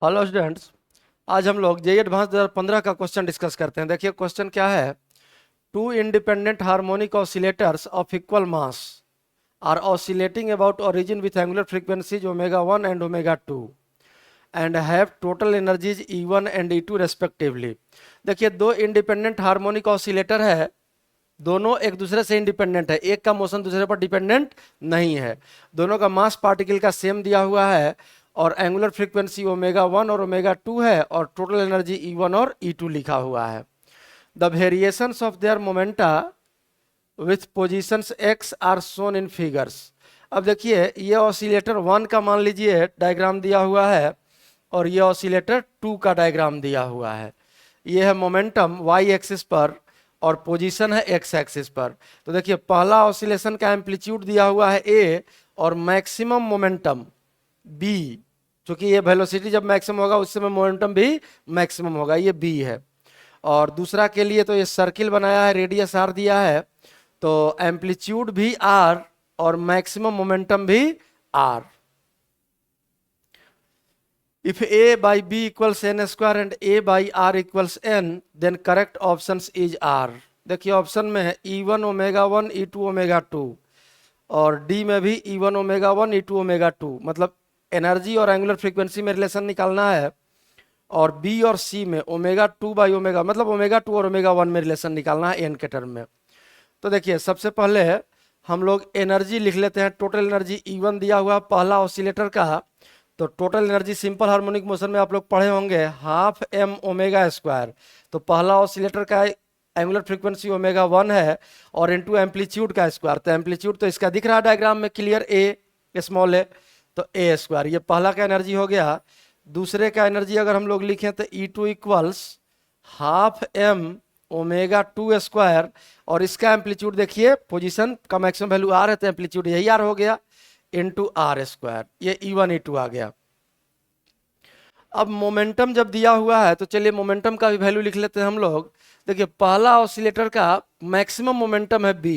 Hello students. आज हम लोग जेईई एडवांस 2015 का क्वेश्चन डिस्कस करते हैं। देखिए क्वेश्चन क्या है। Two independent harmonic oscillators of equal mass are oscillating about origin with angular frequencies omega 1 and omega 2 and have total energies E1 and E2 respectively. देखिए दो इंडिपेंडेंट हार्मोनिक ऑसिलेटर है, दोनों एक दूसरे से इंडिपेंडेंट है, एक का मोशन दूसरे पर डिपेंडेंट नहीं है। दोनों का मास पार्टिकल का सेम दिया हुआ है और एंगुलर फ्रीक्वेंसी ओमेगा 1 और ओमेगा 2 है और टोटल एनर्जी E1 और E2 लिखा हुआ है। The variations of their momenta with positions x are shown in figures. अब देखिए ये ऑसिलेटर 1 का मान लीजिए डायग्राम दिया हुआ है और ये ऑसिलेटर 2 का डायग्राम दिया हुआ है। ये है मोमेंटम y एक्सिस पर और पोजीशन है x एक्सिस पर। तो देखिए पहला ऑसिलेशन का एम्पलीट्यूड दिया हुआ है a और मैक्सिमम मोमेंटम b, क्योंकि ये वेलोसिटी जब मैक्सिमम होगा उस समय मोमेंटम भी मैक्सिमम होगा, ये b है। और दूसरा के लिए तो ये सर्किल बनाया है, रेडियस r दिया है, तो एम्पलीट्यूड भी r और मैक्सिमम मोमेंटम भी r। If a by b equals n square and a by r equals n, then correct options is r। देखिए ऑप्शन में है E1 ओमेगा 1 E2 ओमेगा 2 और डी में भी E1 ओमेगा 1 E2 ओमेगा 2, मतलब energy और angular frequency में relation निकालना है। और बी और सी में ओमेगा 2 बाई ओमेगा, मतलब ओमेगा 2 और ओमेगा 1 में रिलेशन निकालना है एन के टर्म में। तो देखिए सबसे पहले हम लोग एनर्जी लिख लेते हैं। टोटल एनर्जी E1 दिया हुआ पहला ऑसिलेटर का, तो total energy simple harmonic motion में आप लोग पढ़े होंगे हाफ m ओमेगा स्क्वायर। तो पहला ऑसिलेटर का एंगुलर फ्रीक्वेंसी ओमेगा 1 है और इनटू एम्पलीट्यूड का स्क्वायर, तो एम्पलीट्यूड तो इसका दिख रहा है डायग्राम में क्लियर, ए स्मॉल है तो ए स्क्वायर, ये पहला का एनर्जी हो गया। दूसरे का एनर्जी अगर हम लोग लिखें तो E2 equals half m omega 2 square और इसका एम्पलीट्यूड देखिए पोजीशन का मैक्सिमम वैल्यू आर है तो एम्पलीट्यूड यही आर हो गया इनटू आर स्क्वायर, ये E1 E2 आ गया। अब मोमेंटम जब दिया हुआ है तो चलिए मोमेंटम का भी वैल्यू लिख लेते हैं हम लोग। देखिए पहला ऑसिलेटर का मैक्सिमम मोमेंटम है b,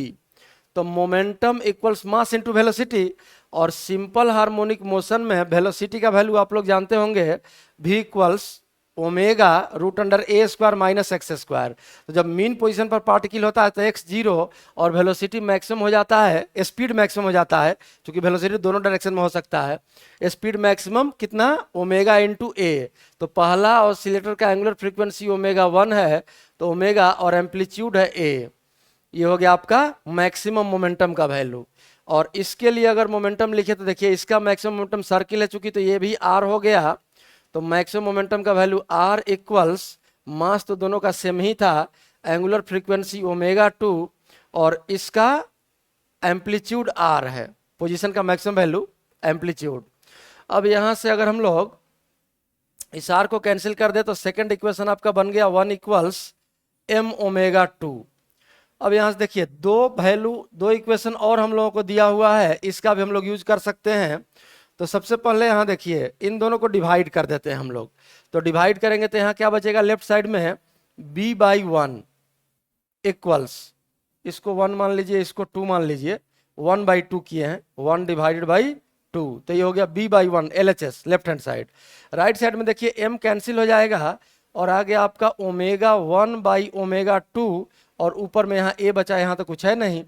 तो momentum equals mass into velocity, और सिंपल हार्मोनिक मोशन में वेलोसिटी का वैल्यू आप लोग जानते होंगे v equals omega root under a square minus x square. तो जब मीन पोजीशन पर पार्टिकल होता है तो x जीरो और वेलोसिटी मैक्सिमम हो जाता है, स्पीड मैक्सिमम हो जाता है, क्योंकि वेलोसिटी दोनों डायरेक्शन में हो सकता है। स्पीड मैक्सिमम कितना, ओमेगा इंटू ए। तो पहला ऑसिलेटर का एंगुलर फ्रीक्वेंसी ओमेगा 1 है तो ओमेगा और एम्पलीट्यूड है ए, ये हो गया आपका मैक्सिमम मोमेंटम का वैल्यू। और इसके लिए अगर मोमेंटम लिखे तो देखिए इसका मैक्सिमम मोमेंटम सर्किल है, चूंकि तो ये भी आर हो गया, तो मैक्सिमम मोमेंटम का वैल्यू आर इक्वल्स मास तो दोनों का सेम ही था, एंगुलर फ्रीक्वेंसी ओमेगा 2 और इसका एम्पलीट्यूड आर है, पोजीशन का मैक्सिमम वैल्यू एम्पलीट्यूड। अब यहां से अगर हम लोग इस आर को कैंसिल कर दे तो सेकंड इक्वेशन आपका बन गया 1 इक्वल्स m ओमेगा 2। अब यहां से देखिए दो इक्वेशन और हम लोगों को दिया हुआ है, इसका भी हम लोग यूज कर सकते हैं। तो सबसे पहले यहाँ देखिए इन दोनों को डिवाइड कर देते हैं हम लोग। तो डिवाइड करेंगे तो यहाँ क्या बचेगा, लेफ्ट साइड में b बाई 1 इक्वल्स, इसको 1 मान लीजिए, इसको 2 मान लीजिए, 1 बाई 2 किए हैं, 1 डिवाइडेड बाई 2, तो ये हो गया b by 1 LHS left hand side. Right side में देखिए m कैंसिल हो जाएगा और आ गया आपका ओमेगा 1 बाई ओमेगा 2 और ऊपर में यहाँ a बचा, यहाँ तो कुछ है नहीं,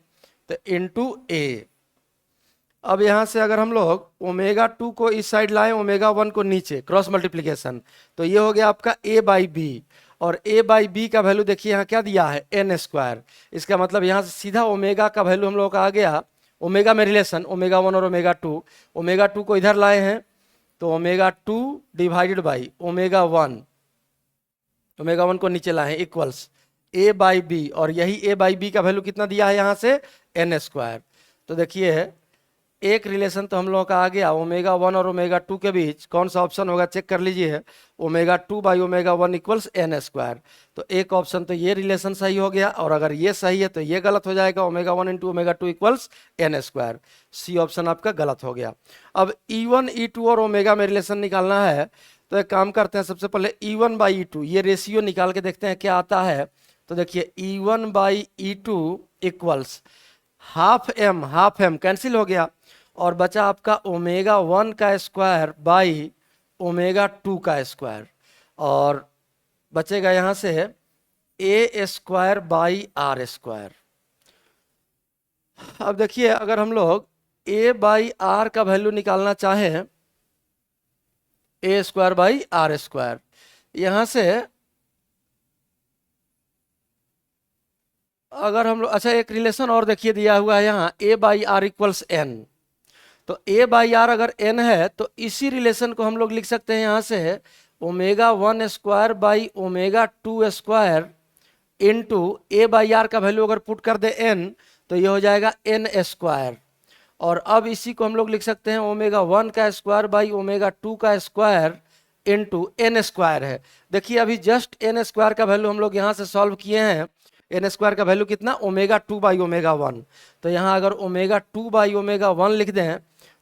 तो इनटू a। अब यहां से अगर हम लोग ओमेगा 2 को इस साइड लाएं, ओमेगा 1 को नीचे, क्रॉस मल्टीप्लीकेशन, तो ये हो गया आपका a बाई बी। और a बाई बी का वैल्यू देखिए यहाँ क्या दिया है, n स्क्वायर। इसका मतलब यहाँ से सीधा ओमेगा का वैल्यू हम लोग का आ गया, ओमेगा में रिलेशन ओमेगा 1 और ओमेगा 2, ओमेगा 2 को इधर लाए हैं तो omega 2 divided by omega 1, omega 1 को नीचे लाए हैं इक्वल्स a बाई बी, और यही a बाई बी का वैल्यू कितना दिया है यहाँ से, n स्क्वायर। तो देखिए एक रिलेशन तो हम लोगों का आ गया ओमेगा 1 और ओमेगा 2 के बीच, कौन सा ऑप्शन होगा चेक कर लीजिए, omega 2 by omega 1 equals n square. तो एक ऑप्शन तो ये रिलेशन सही हो गया, और अगर ये सही है तो ये गलत हो जाएगा, omega 1 into omega 2 equals n square. C option आपका गलत हो गया। अब E1 E2 और ओमेगा में रिलेशन निकालना है, तो एक काम करते हैं, सबसे पहले E1 बाई E2 ये रेशियो निकाल के देखते हैं क्या आता है। तो देखिए E1 by E2 equals half m cancel हो गया और बचा आपका ओमेगा 1 का स्क्वायर बाई ओमेगा 2 का स्क्वायर, और बचेगा यहाँ से ए स्क्वायर बाई आर स्क्वायर। अब देखिए अगर हम लोग ए बाई आर का वैल्यू निकालना चाहें, ए स्क्वायर बाई आर स्क्वायर, यहां से अगर हम लोग, अच्छा एक रिलेशन और देखिए दिया हुआ है यहाँ, ए बाई आर इक्वल्स एन। तो ए बाई आर अगर एन है तो इसी रिलेशन को हम लोग लिख सकते हैं यहाँ से omega 1 square by omega 2 square into A by R का वैल्यू अगर पुट कर दे एन तो ये हो जाएगा एन स्क्वायर। और अब इसी को हम लोग लिख सकते हैं ओमेगा 1 का स्क्वायर बाई ओमेगा 2 का स्क्वायर इंटू एन स्क्वायर है। देखिए अभी जस्ट एन स्क्वायर का वैल्यू हम लोग यहाँ से सॉल्व किए हैं। एन स्क्वायर का वैल्यू कितना, ओमेगा 2 बाई ओमेगा 1। तो यहाँ अगर ओमेगा 2 बाई ओमेगा 1 लिख दें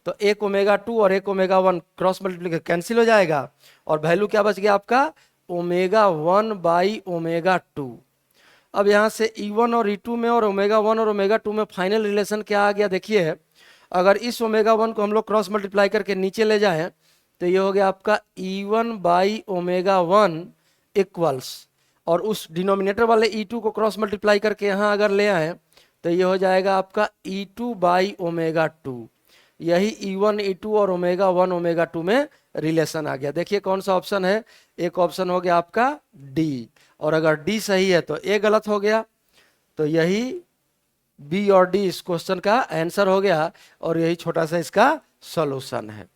तो एक ओमेगा 2 और एक ओमेगा 1 क्रॉस मल्टीप्लिकेशन कैंसिल हो जाएगा, और वैल्यू क्या बच गया आपका, ओमेगा 1 बाई ओमेगा 2। अब यहाँ से E1 और E2 में और ओमेगा 1 और ओमेगा 2 में फाइनल रिलेशन क्या आ गया, देखिए अगर इस ओमेगा 1 को हम लोग क्रॉस मल्टीप्लाई करके नीचे ले जाएं तो ये हो गया आपका E1 बाई ओमेगा 1 इक्वल्स, और उस डिनोमिनेटर वाले E2 को क्रॉस मल्टीप्लाई करके यहाँ अगर ले आए तो ये हो जाएगा आपका E2 बाई ओमेगा 2। यही E1 E2 और ओमेगा 1 ओमेगा 2 में रिलेशन आ गया। देखिए कौन सा ऑप्शन है, एक ऑप्शन हो गया आपका डी, और अगर डी सही है तो ए गलत हो गया। तो यही बी और डी इस क्वेश्चन का आंसर हो गया, और यही छोटा सा इसका सॉल्यूशन है।